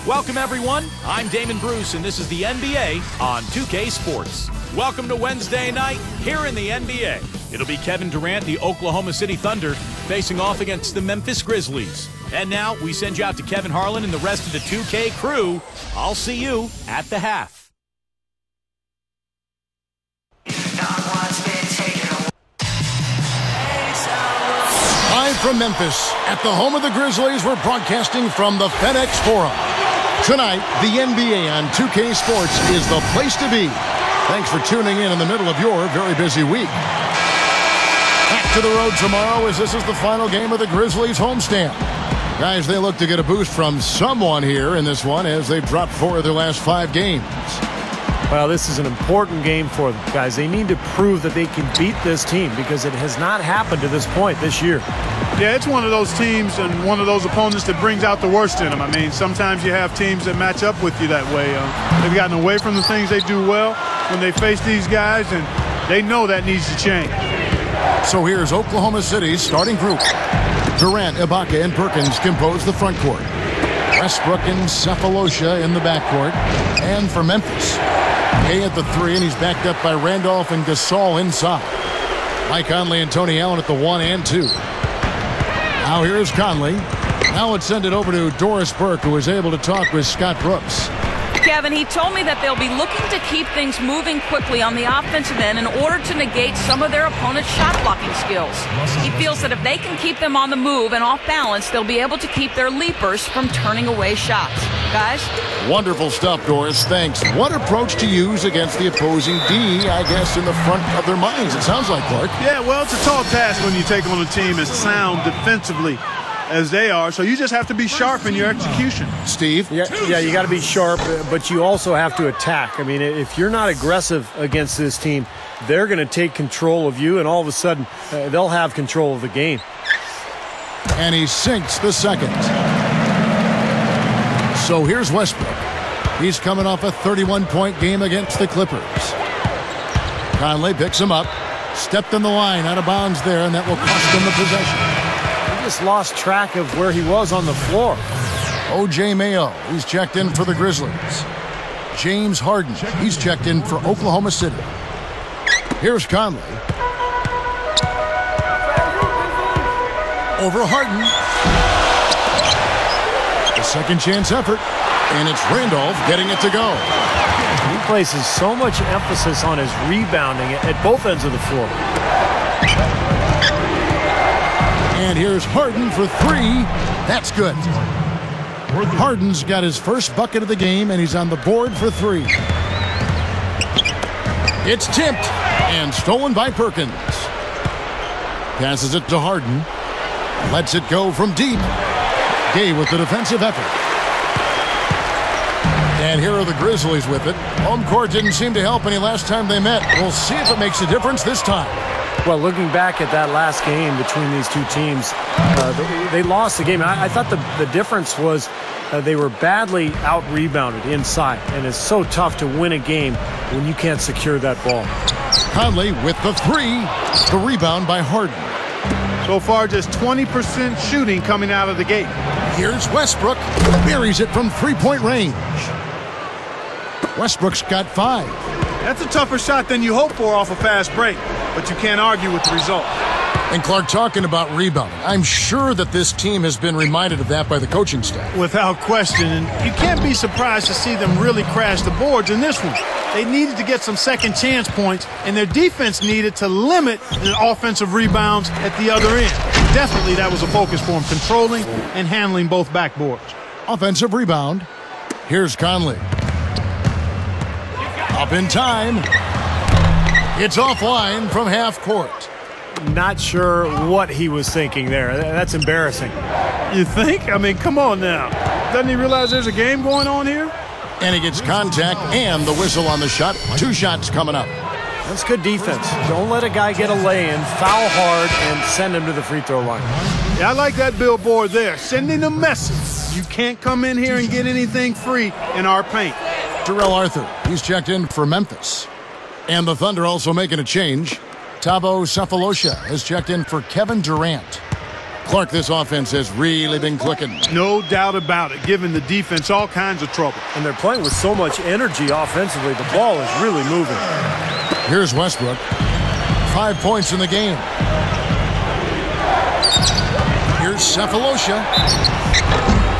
Welcome, everyone. I'm Damon Bruce, and this is the NBA on 2K Sports. Welcome to Wednesday night here in the NBA. It'll be Kevin Durant, the Oklahoma City Thunder, facing off against the Memphis Grizzlies. And now we send you out to Kevin Harlan and the rest of the 2K crew. I'll see you at the half. Live from Memphis, at the home of the Grizzlies, we're broadcasting from the FedEx Forum. Tonight, the NBA on 2K Sports is the place to be. Thanks for tuning in the middle of your very busy week. Back to the road tomorrow as this is the final game of the Grizzlies homestand. Guys, they look to get a boost from someone here in this one as they've dropped 4 of their last 5 games. Well, this is an important game for them, guys. They need to prove that they can beat this team because it has not happened to this point this year. Yeah, it's one of those teams and one of those opponents that brings out the worst in them. I mean, sometimes you have teams that match up with you that way. They've gotten away from the things they do well when they face these guys, and they know that needs to change. So here's Oklahoma City's starting group. Durant, Ibaka, and Perkins compose the front court. Westbrook and Cephalosha in the backcourt. And for Memphis, Gay at the 3, and he's backed up by Randolph and Gasol inside. Mike Conley and Tony Allen at the 1 and 2. Now here's Conley. Now let's send it over to Doris Burke, who was able to talk with Scott Brooks. Kevin, he told me that they'll be looking to keep things moving quickly on the offensive end in order to negate some of their opponent's shot blocking skills. He feels that if they can keep them on the move and off balance, they'll be able to keep their leapers from turning away shots. Guys? Wonderful stuff, Doris. Thanks. What approach to use against the opposing D, I guess, in the front of their minds, it sounds like, Clark. Yeah, well, it's a tall task when you take on a team as sound defensively as they are, so you just have to be sharp in your execution. Steve? Yeah, you got to be sharp, but you also have to attack. I mean, if you're not aggressive against this team, they're going to take control of you, and all of a sudden, they'll have control of the game. And he sinks the second. So here's Westbrook. He's coming off a 31-point game against the Clippers. Conley picks him up. Stepped in the line, out of bounds there, and that will cost them the possession. Just lost track of where he was on the floor. O.J. Mayo, he's checked in for the Grizzlies. James Harden, he's checked in for Oklahoma City. Here's Conley. Over Harden. A second chance effort, and it's Randolph getting it to go. He places so much emphasis on his rebounding at both ends of the floor. And here's Harden for 3. That's good. Harden's got his first bucket of the game, and he's on the board for 3. It's tipped and stolen by Perkins. Passes it to Harden. Lets it go from deep. Gay with the defensive effort. And here are the Grizzlies with it. Home court didn't seem to help any last time they met. We'll see if it makes a difference this time. Well, looking back at that last game between these two teams, they lost the game. I thought the difference was they were badly out-rebounded inside, and it's so tough to win a game when you can't secure that ball. Conley with the 3. The rebound by Harden. So far, just 20% shooting coming out of the gate. Here's Westbrook. Buries it from 3-point range. Westbrook's got 5. That's a tougher shot than you hope for off a fast break, but you can't argue with the result. And Clark, talking about rebounding, I'm sure that this team has been reminded of that by the coaching staff. Without question, and you can't be surprised to see them really crash the boards in this one. They needed to get some second chance points, and their defense needed to limit the offensive rebounds at the other end. Definitely that was a focus for them, controlling and handling both backboards. Offensive rebound. Here's Conley. Up in time. It's offline from half court. Not sure what he was thinking there. That's embarrassing. You think? I mean, come on now. Doesn't he realize there's a game going on here? And he gets contact and the whistle on the shot. 2 shots coming up. That's good defense. Don't let a guy get a lay-in, foul hard, and send him to the free throw line. Yeah, I like that billboard there. Sending a message. You can't come in here and get anything free in our paint. Terrell Arthur, he's checked in for Memphis. And the Thunder also making a change. Thabo Cephalosha has checked in for Kevin Durant. Clark, this offense has really been clicking. No doubt about it, giving the defense all kinds of trouble. And they're playing with so much energy offensively. The ball is really moving. Here's Westbrook. 5 points in the game. Here's Cephalosha.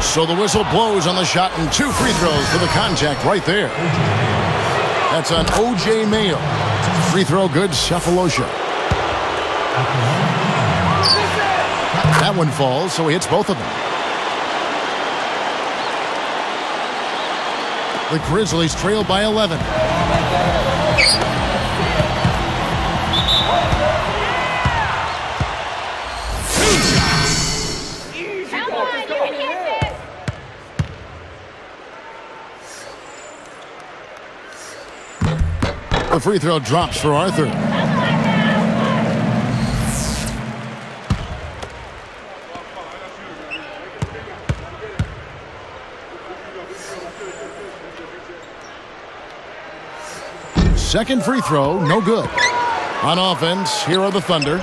So the whistle blows on the shot and 2 free throws for the contact right there. That's on O.J. Mayo. Free throw good, Cephalosha. That one falls, so he hits both of them. The Grizzlies trail by 11. The free throw drops for Arthur. Second free throw, no good. On offense, here are the Thunder.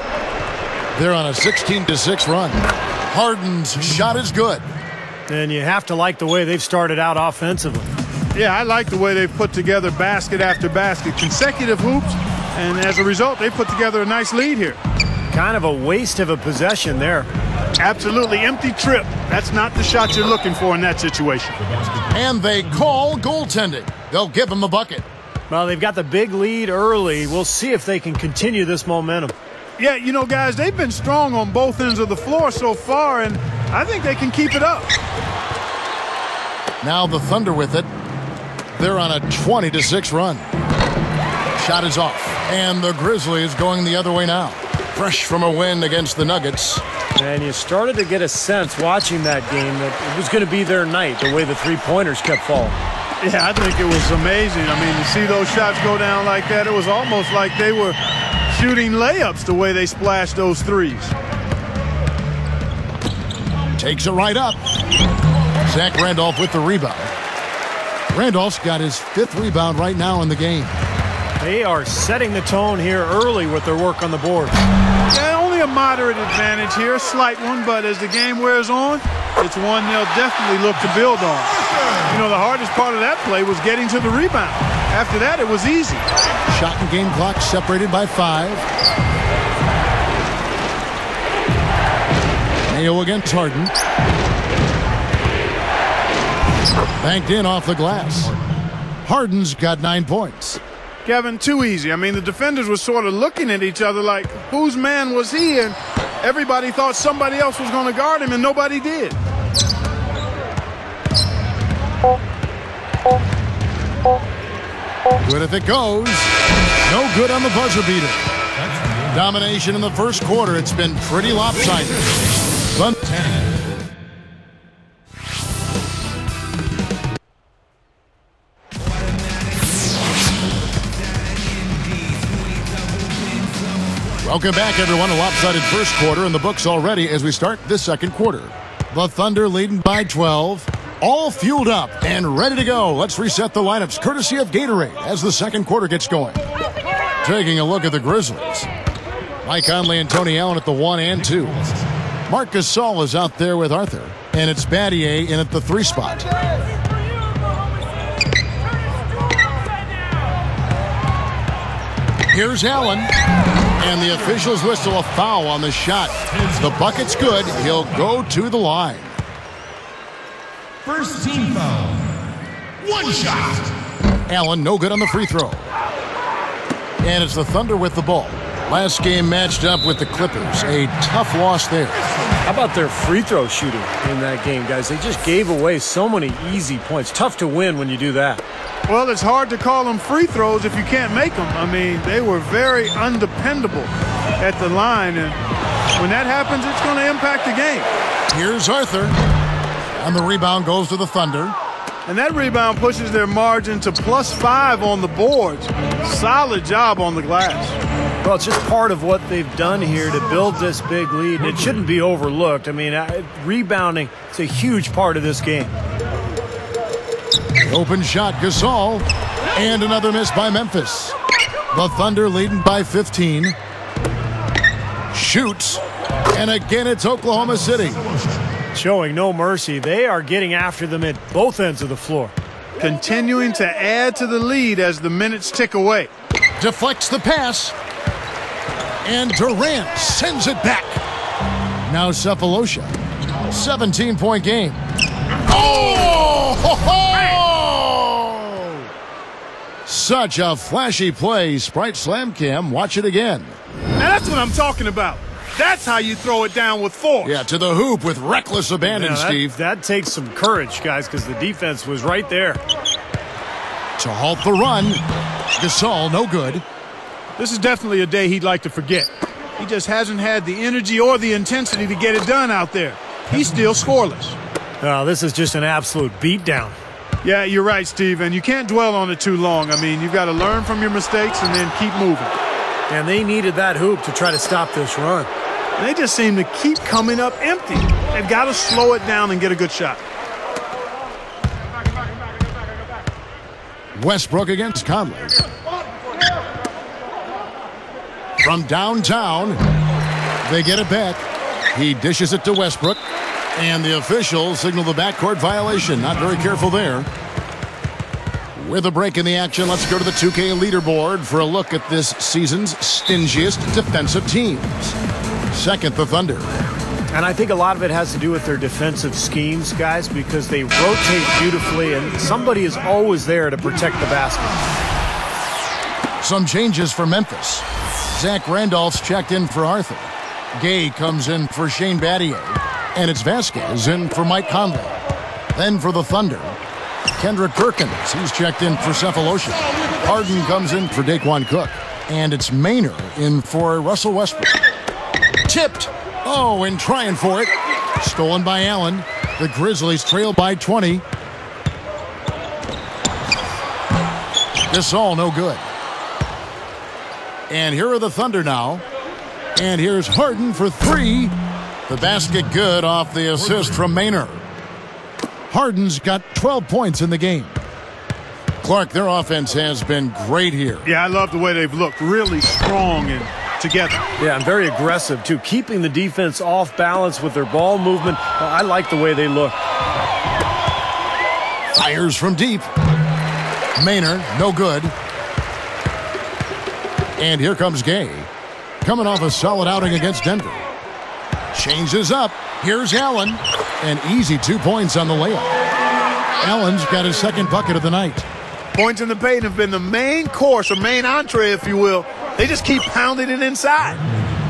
They're on a 16-6 run. Harden's shot is good. And you have to like the way they've started out offensively. Yeah, I like the way they've put together basket after basket, consecutive hoops, and as a result, they put together a nice lead here. Kind of a waste of a possession there. Absolutely empty trip. That's not the shot you're looking for in that situation. And they call goaltending. They'll give him a bucket. Well, they've got the big lead early. We'll see if they can continue this momentum. Yeah, you know, guys, they've been strong on both ends of the floor so far, and I think they can keep it up. Now the Thunder with it. They're on a 20-6 run. Shot is off. And the Grizzlies going the other way now. Fresh from a win against the Nuggets. And you started to get a sense watching that game that it was going to be their night, the way the three-pointers kept falling. Yeah, I think it was amazing. I mean, to see those shots go down like that, it was almost like they were shooting layups the way they splashed those threes. Takes it right up. Zach Randolph with the rebound. Randolph's got his 5th rebound right now in the game. They are setting the tone here early with their work on the board. Yeah, only a moderate advantage here, a slight one, but as the game wears on, it's one they'll definitely look to build on. You know, the hardest part of that play was getting to the rebound. After that, it was easy. Shot and game clock separated by 5. Mayo against Harden. Banked in off the glass. Harden's got 9 points. Kevin, too easy. I mean, the defenders were sort of looking at each other like, whose man was he? And everybody thought somebody else was going to guard him, and nobody did. Good if it goes. No good on the buzzer beater. Domination in the first quarter. It's been pretty lopsided. Welcome back, everyone. A lopsided first quarter in the books already as we start this second quarter. The Thunder leading by 12. All fueled up and ready to go. Let's reset the lineups courtesy of Gatorade as the second quarter gets going. Taking a look at the Grizzlies. Mike Conley and Tony Allen at the 1 and 2. Marc Gasol is out there with Arthur. And it's Battier in at the 3 spot. Here's Allen. And the officials whistle a foul on the shot. The bucket's good. He'll go to the line. First team foul. 1 shot. Allen no good on the free throw. And it's the Thunder with the ball. Last game matched up with the Clippers. A tough loss there. How about their free throw shooting in that game, guys? They just gave away so many easy points. Tough to win when you do that. Well, it's hard to call them free throws if you can't make them. I mean, they were very undependable at the line, and when that happens, it's going to impact the game. Here's Arthur, and the rebound goes to the Thunder. And that rebound pushes their margin to +5 on the boards. Solid job on the glass. Well, it's just part of what they've done here to build this big lead, and it shouldn't be overlooked. I mean, rebounding is a huge part of this game. Open shot, Gasol, and another miss by Memphis. The Thunder leading by 15. Shoots, And again, it's Oklahoma City. Showing no mercy. They are getting after them at both ends of the floor. Continuing to add to the lead as the minutes tick away. Deflects the pass. And Durant sends it back. Now Cephalosha. 17-point game. Oh! Ho, ho! Such a flashy play. Sprite Slam Cam. Watch it again. Now that's what I'm talking about. That's how you throw it down with force. Yeah, to the hoop with reckless abandon, Steve. That takes some courage, guys, because the defense was right there. To halt the run. Gasol, no good. This is definitely a day he'd like to forget. He just hasn't had the energy or the intensity to get it done out there. He's still scoreless. Oh, this is just an absolute beatdown. Yeah, you're right, Steve, and you can't dwell on it too long. I mean, you've got to learn from your mistakes and then keep moving. And they needed that hoop to try to stop this run. They just seem to keep coming up empty. They've got to slow it down and get a good shot. Westbrook against Conley. From downtown, they get it back. He dishes it to Westbrook, and the officials signal the backcourt violation. Not very careful there. With a break in the action, let's go to the 2K leaderboard for a look at this season's stingiest defensive teams. Second, the Thunder. And I think a lot of it has to do with their defensive schemes, guys, because they rotate beautifully, and somebody is always there to protect the basket. Some changes for Memphis. Zach Randolph's checked in for Arthur. Gay comes in for Shane Battier. And it's Vasquez in for Mike Conley. Then for the Thunder, Kendrick Perkins. He's checked in for Cephalosha. Harden comes in for Daquan Cook. And it's Maynard in for Russell Westbrook. Tipped. Oh, and trying for it. Stolen by Allen. The Grizzlies trail by 20. Gasol, no good. And here are the Thunder now. And here's Harden for three. The basket good off the assist from Maynard. Harden's got 12 points in the game. Clark, their offense has been great here. Yeah, I love the way they've looked. Really strong and together. Yeah, and very aggressive, too. Keeping the defense off balance with their ball movement. I like the way they look. Fires from deep. Maynard, no good. And here comes Gay. Coming off a solid outing against Denver. Changes up. Here's Allen. An easy 2 points on the layup. Allen's got his second bucket of the night. Points in the paint have been the main course, or main entree, if you will. They just keep pounding it inside.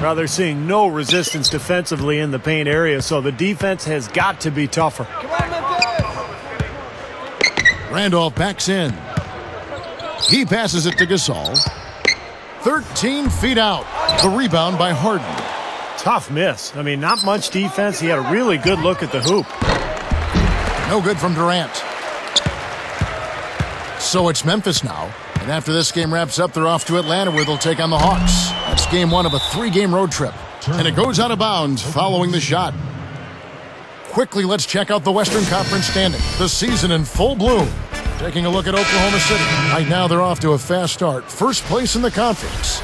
Well, they're seeing no resistance defensively in the paint area, so the defense has got to be tougher. Randolph backs in. He passes it to Gasol. 13 feet out. The rebound by Harden. Tough miss. I mean, not much defense. He had a really good look at the hoop. No good from Durant. So it's Memphis now. And after this game wraps up, they're off to Atlanta where they'll take on the Hawks. That's game one of a 3-game road trip. And it goes out of bounds following the shot. Quickly, let's check out the Western Conference standing. The season in full bloom. Taking a look at Oklahoma City. Right now, they're off to a fast start. First place in the conference.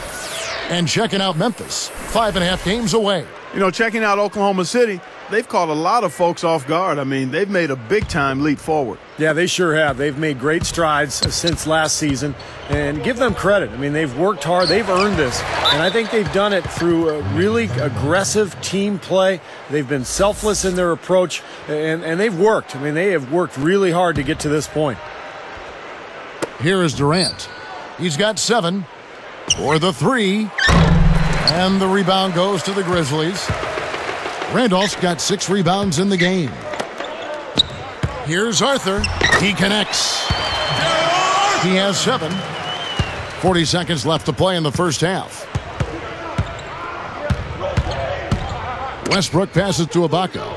And checking out Memphis. 5.5 games away. You know, checking out Oklahoma City, they've caught a lot of folks off guard. I mean, they've made a big-time leap forward. Yeah, they sure have. They've made great strides since last season. And give them credit. I mean, they've worked hard. They've earned this. And I think they've done it through a really aggressive team play. They've been selfless in their approach. And they've worked. I mean, they have worked really hard to get to this point. Here is Durant. He's got 7 for the 3. And the rebound goes to the Grizzlies. Randolph's got 6 rebounds in the game. Here's Arthur. He connects. He has 7. 40 seconds left to play in the first half. Westbrook passes to Ibaka.